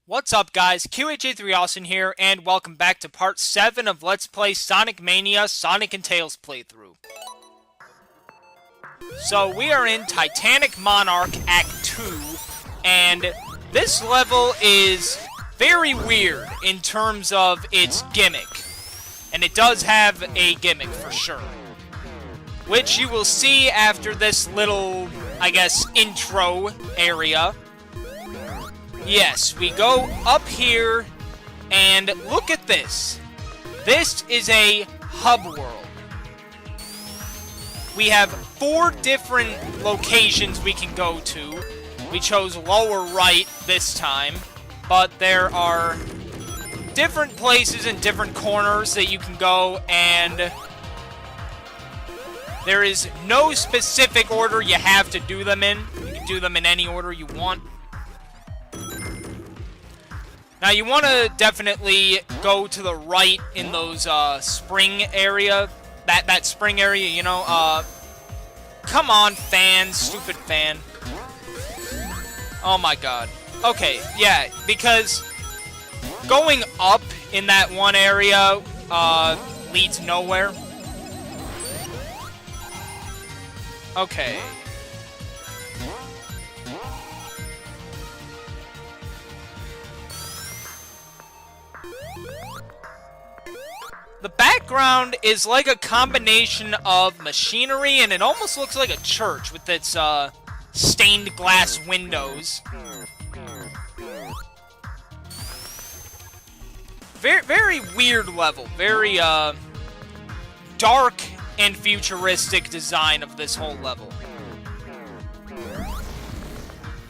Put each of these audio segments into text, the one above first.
What's up, guys? QHA3 Austin here, and welcome back to part 7 of Let's Play Sonic Mania Sonic and Tails playthrough. So, we are in Titanic Monarch Act 2, and this level is very weird in terms of its gimmick. And it does have a gimmick for sure. Which you will see after this little, I guess, intro area. Yes, we go up here, and look at this. This is a hub world. We have 4 different locations we can go to. We chose lower right this time, but there are different places and different corners that you can go, and there is no specific order you have to do them in. You can do them in any order you want. Now, you want to definitely go to the right in those spring area. That spring area, you know. Come on, fan. Stupid fan. Oh, my God. Okay, yeah, because going up in that one area leads nowhere. Okay. The background is like a combination of machinery, and it almost looks like a church with its stained glass windows. Very weird level. Very dark and futuristic design of this whole level.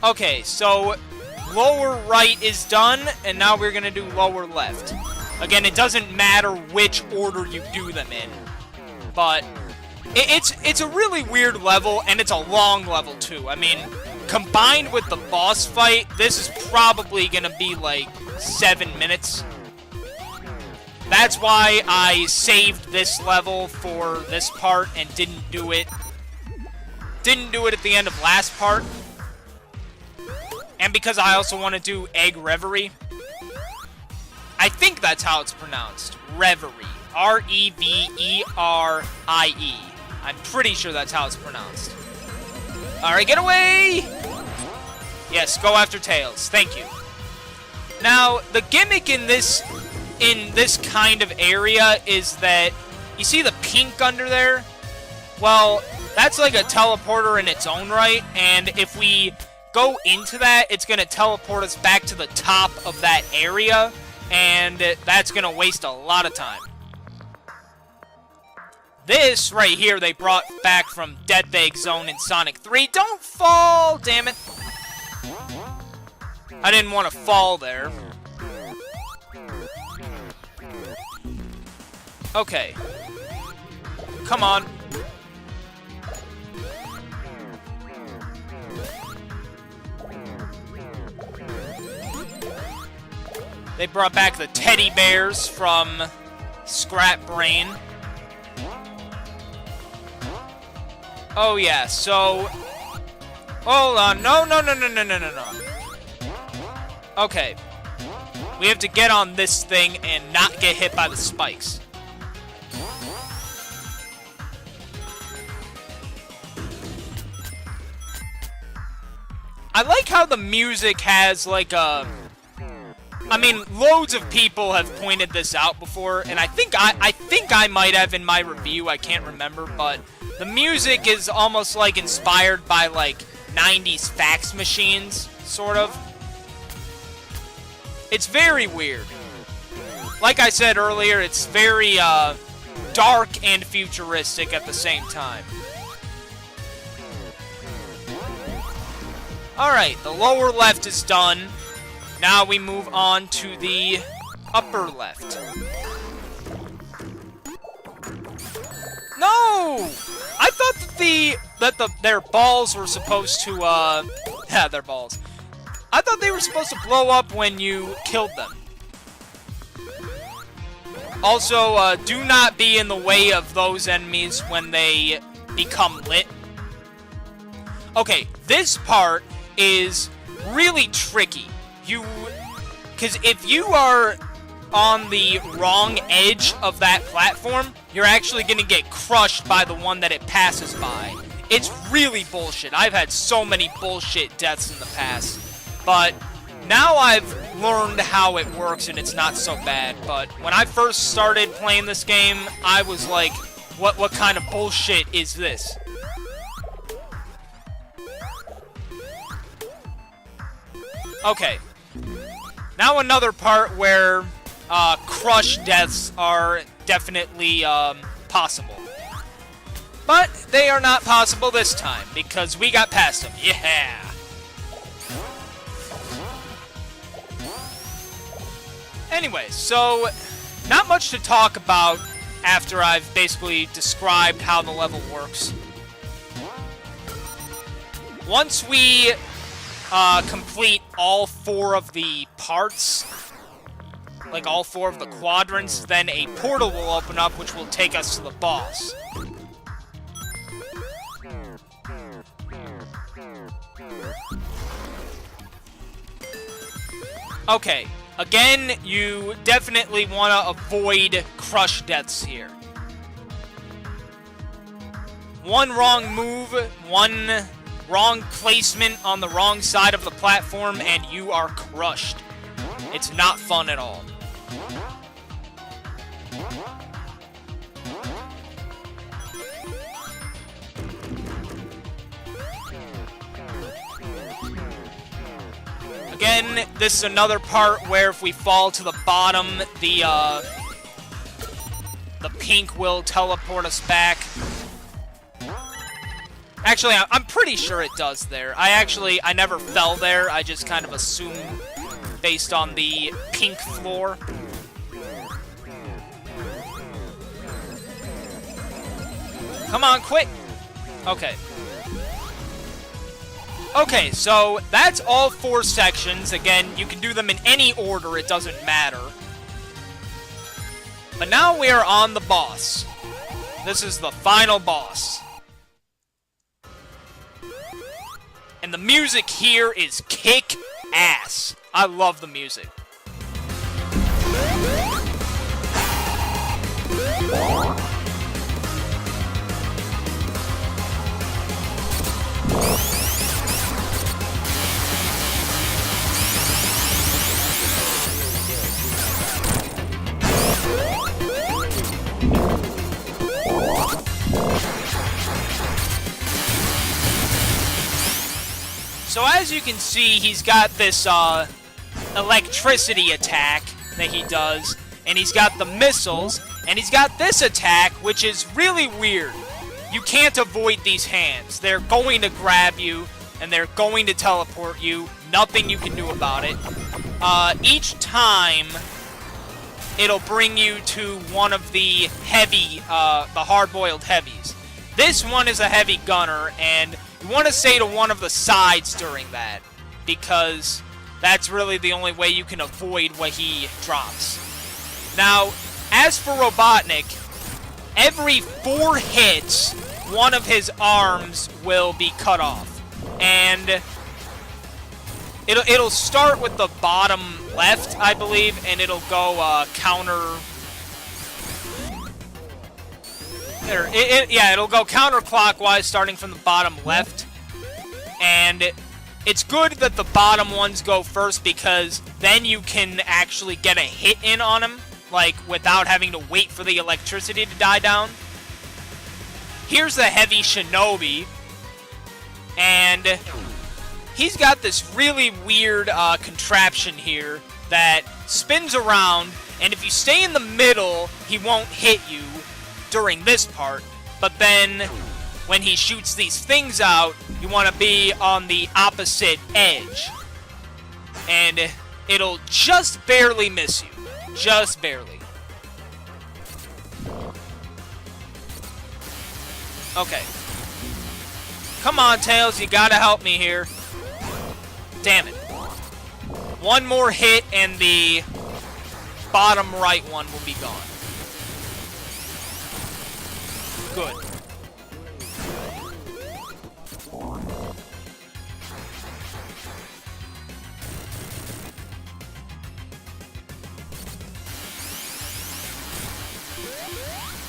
Okay, so lower right is done, and now we're gonna do lower left. Again, it doesn't matter which order you do them in, but it's a really weird level, and it's a long level, too. I mean, combined with the boss fight, this is probably gonna be, like, 7 minutes. That's why I saved this level for this part and didn't do it at the end of last part. And because I also want to do Egg Reverie. I think that's how it's pronounced. Reverie. R-E-V-E-R-I-E. I'm pretty sure that's how it's pronounced. Alright, get away! Yes, go after Tails. Thank you. Now, the gimmick in this kind of area is that, you see the pink under there? Well, that's like a teleporter in its own right, and if we go into that, it's going to teleport us back to the top of that area, and that's going to waste a lot of time. This right here they brought back from Death Egg Zone in Sonic 3. Don't fall, damn it. I didn't want to fall there. Okay. Come on. They brought back the teddy bears from Scrap Brain. Oh, yeah, so... Hold on. No. Okay. We have to get on this thing and not get hit by the spikes. I like how the music has, like, a... I mean, loads of people have pointed this out before, and I think I might have in my review, I can't remember, but the music is almost, like, inspired by, like, 90s fax machines, sort of. It's very weird. Like I said earlier, it's very, dark and futuristic at the same time. Alright, the lower left is done. Now we move on to the upper left. No! I thought that their balls were supposed to, yeah, their balls. I thought they were supposed to blow up when you killed them. Also, do not be in the way of those enemies when they become lit. Okay, this part is really tricky. Because if you are on the wrong edge of that platform, you're actually going to get crushed by the one that it passes by. It's really bullshit. I've had so many bullshit deaths in the past. But now I've learned how it works and it's not so bad. But when I first started playing this game, I was like, what kind of bullshit is this? Okay. Now another part where crush deaths are definitely possible. But they are not possible this time, because we got past them. Yeah! Anyway, so not much to talk about after I've basically described how the level works. Once we complete all 4 of the parts, like all 4 of the quadrants, then a portal will open up which will take us to the boss. Okay, again, you definitely want to avoid crush deaths here. One wrong move, one wrong placement on the wrong side of the platform, and you are crushed. It's not fun at all. Again, this is another part where if we fall to the bottom, the pink will teleport us back. Actually, I'm pretty sure it does there. I never fell there. I just kind of assumed based on the pink floor. Come on, quick! Okay. Okay, so that's all 4 sections. Again, you can do them in any order, it doesn't matter. But now we are on the boss. This is the final boss. And the music here is kick-ass. I love the music. So as you can see, he's got this electricity attack that he does, and he's got the missiles, and he's got this attack, which is really weird. You can't avoid these hands. They're going to grab you, and they're going to teleport you. Nothing you can do about it. Each time, it'll bring you to one of the heavy, the hard-boiled heavies. This one is a heavy gunner, and you want to stay to one of the sides during that, because that's really the only way you can avoid what he drops. Now, as for Robotnik, every 4 hits, one of his arms will be cut off. And it'll start with the bottom left, I believe, and it'll go counter... it'll go counterclockwise, starting from the bottom left. And it's good that the bottom ones go first, because then you can actually get a hit in on him, like, without having to wait for the electricity to die down. Here's the heavy shinobi, and he's got this really weird contraption here that spins around, and if you stay in the middle, he won't hit you during this part, but then when he shoots these things out, you want to be on the opposite edge, and it'll just barely miss you. Just barely. Okay. Come on, Tails, you gotta help me here. Damn it. One more hit and the bottom right one will be gone. Good.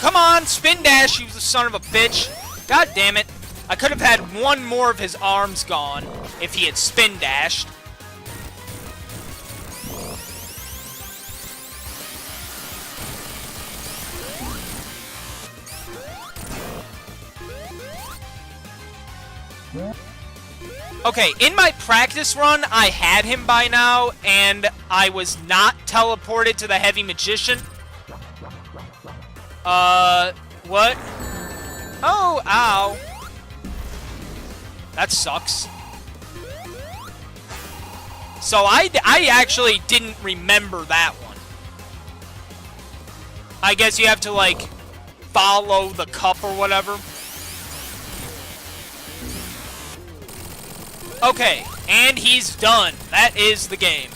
come on, spin dash, you son of a bitch. God damn it. I could have had one more of his arms gone if he had spin dashed. Okay, in my practice run, I had him by now, and I was not teleported to the Heavy Magician. What? Oh, ow. That sucks. So I actually didn't remember that one. I guess you have to, like, follow the cup or whatever. Okay, and he's done. That is the game.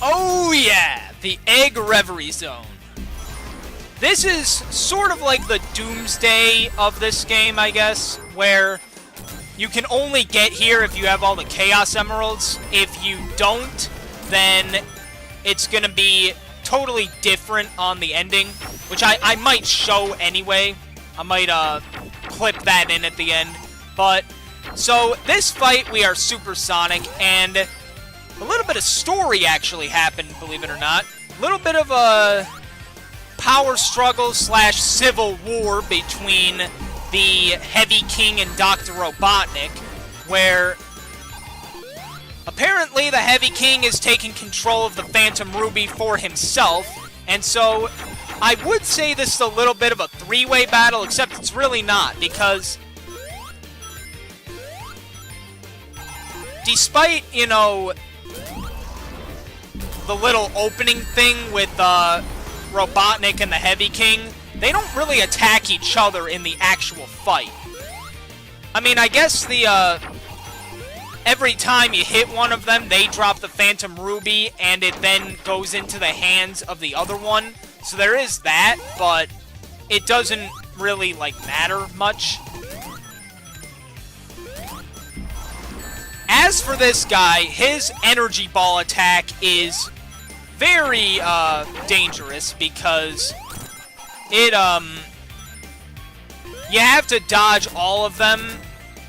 Oh yeah, the Egg Reverie Zone. This is sort of like the Doomsday of this game, I guess, where you can only get here if you have all the Chaos Emeralds. If you don't, then it's gonna be totally different on the ending, which I might show anyway. I might clip that in at the end. But, so this fight we are supersonic, and a little bit of story actually happened, believe it or not. A little bit of a power struggle / civil war between the Heavy King and Dr. Robotnik, where apparently the Heavy King is taking control of the Phantom Ruby for himself, and so I would say this is a little bit of a three-way battle, except it's really not, because despite, you know, the little opening thing with Robotnik and the Heavy King, they don't really attack each other in the actual fight. I mean, I guess the every time you hit one of them, they drop the Phantom Ruby, and it then goes into the hands of the other one. So there is that, but it doesn't really, like, matter much. As for this guy, his energy ball attack is very dangerous because it you have to dodge all of them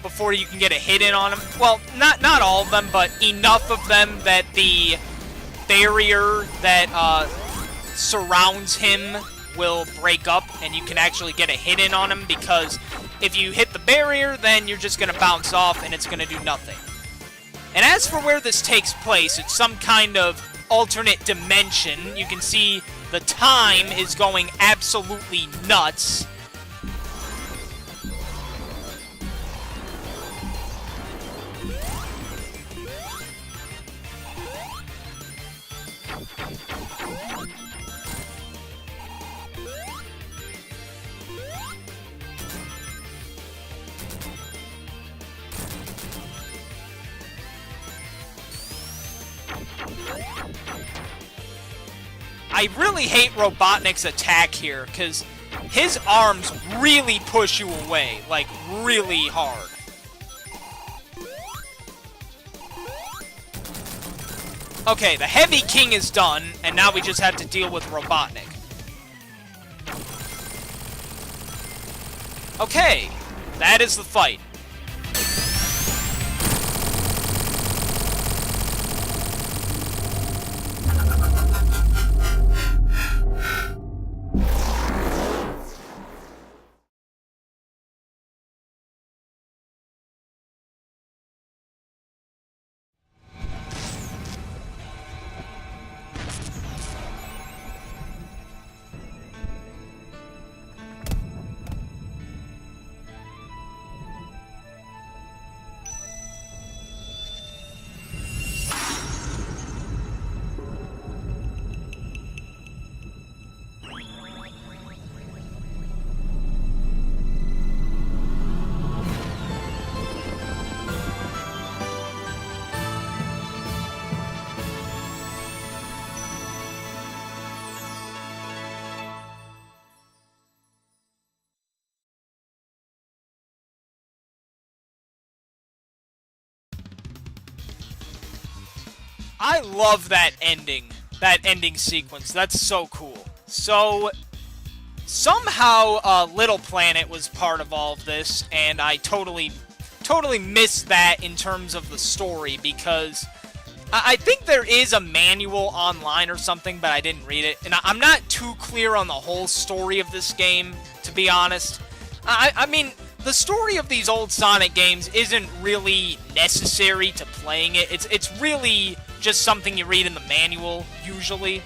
before you can get a hit in on him. Well, not all of them, but enough of them that the barrier that surrounds him will break up and you can actually get a hit in on him, because if you hit the barrier, then you're just going to bounce off and it's going to do nothing. And as for where this takes place, it's some kind of alternate dimension. You can see the time is going absolutely nuts. I really hate Robotnik's attack here, because his arms really push you away, like, really hard. Okay, the Heavy King is done, and now we just have to deal with Robotnik. Okay, that is the fight. I love that ending sequence. That's so cool. So, somehow, Little Planet was part of all of this, and I totally missed that in terms of the story, because I think there is a manual online or something, but I didn't read it, and I'm not too clear on the whole story of this game, to be honest. I mean, the story of these old Sonic games isn't really necessary to playing it. It's really just something you read in the manual, usually.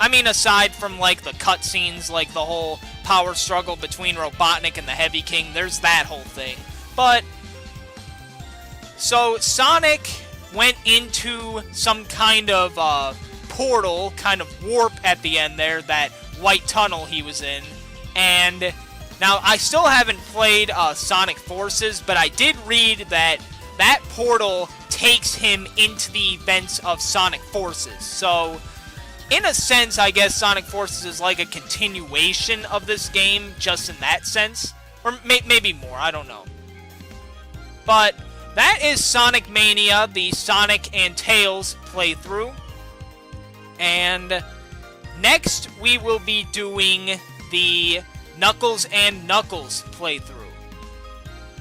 I mean, aside from, like, the cutscenes, like the whole power struggle between Robotnik and the Heavy King, there's that whole thing. But, so Sonic went into some kind of portal, kind of warp at the end there, that white tunnel he was in, and now I still haven't played Sonic Forces, but I did read that that portal takes him into the events of Sonic Forces, so in a sense, I guess Sonic Forces is like a continuation of this game, just in that sense, or maybe more, I don't know. But that is Sonic Mania, the Sonic and Tails playthrough. And next we will be doing the Knuckles and Knuckles playthrough,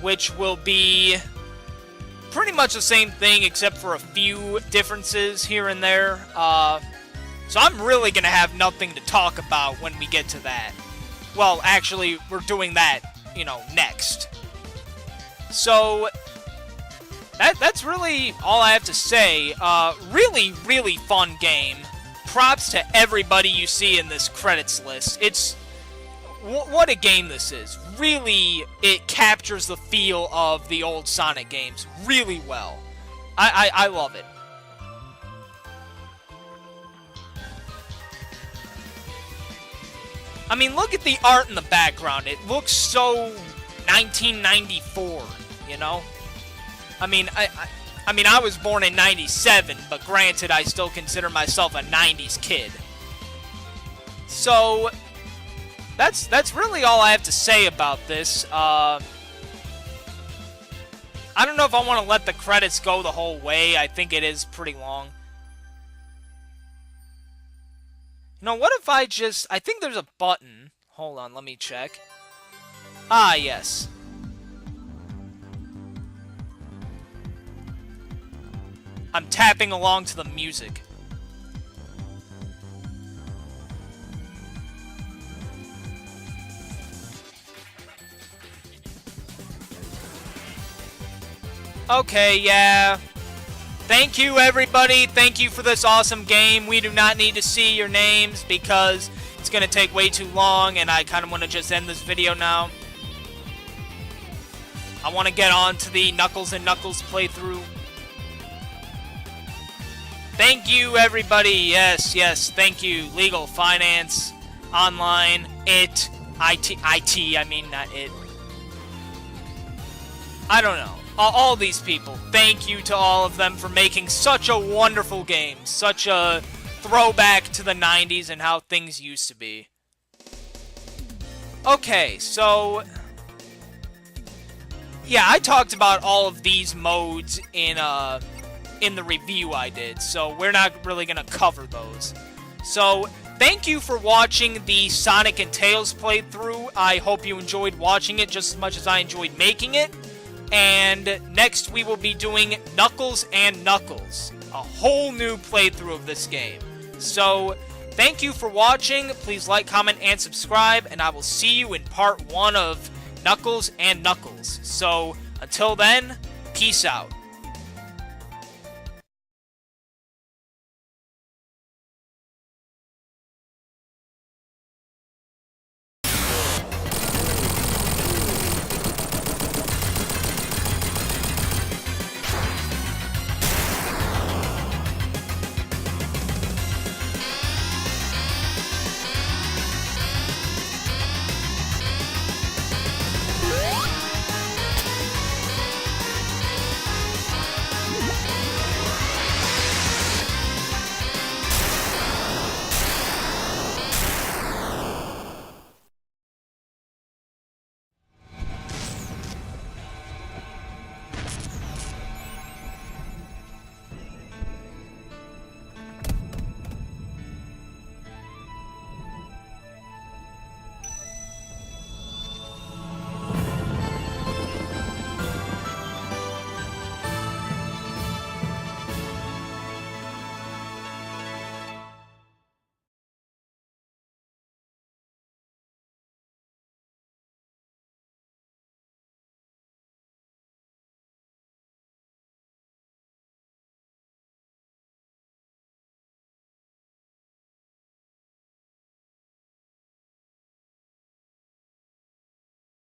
which will be pretty much the same thing except for a few differences here and there. So I'm really going to have nothing to talk about when we get to that. Well, actually, we're doing that, you know, next. So that's really all I have to say. Really, really fun game. Props to everybody you see in this credits list. It's... what a game this is. Really, it captures the feel of the old Sonic games really well. I love it. I mean, look at the art in the background. It looks so 1994, you know? I mean, I was born in 97, but granted, I still consider myself a 90s kid. So, that's really all I have to say about this. I don't know if I want to let the credits go the whole way. I think it is pretty long. You know, what if I think there's a button. Hold on, let me check. Ah, yes. I'm tapping along to the music. Okay, yeah. Thank you, everybody. Thank you for this awesome game. We do not need to see your names because it's going to take way too long, and I kind of want to just end this video now. I want to get on to the Knuckles and Knuckles playthrough. Thank you, everybody. Yes, yes, thank you. Legal, finance, online, IT, I mean, not it. I don't know. All these people, thank you to all of them for making such a wonderful game. Such a throwback to the 90s and how things used to be. Okay, so... yeah, I talked about all of these modes in the review I did, so we're not really going to cover those. So, thank you for watching the Sonic and Tails playthrough. I hope you enjoyed watching it just as much as I enjoyed making it. And next we will be doing Knuckles and Knuckles, a whole new playthrough of this game. So, thank you for watching. Please like, comment, and subscribe, and I will see you in part 1 of Knuckles and Knuckles. So, until then, peace out.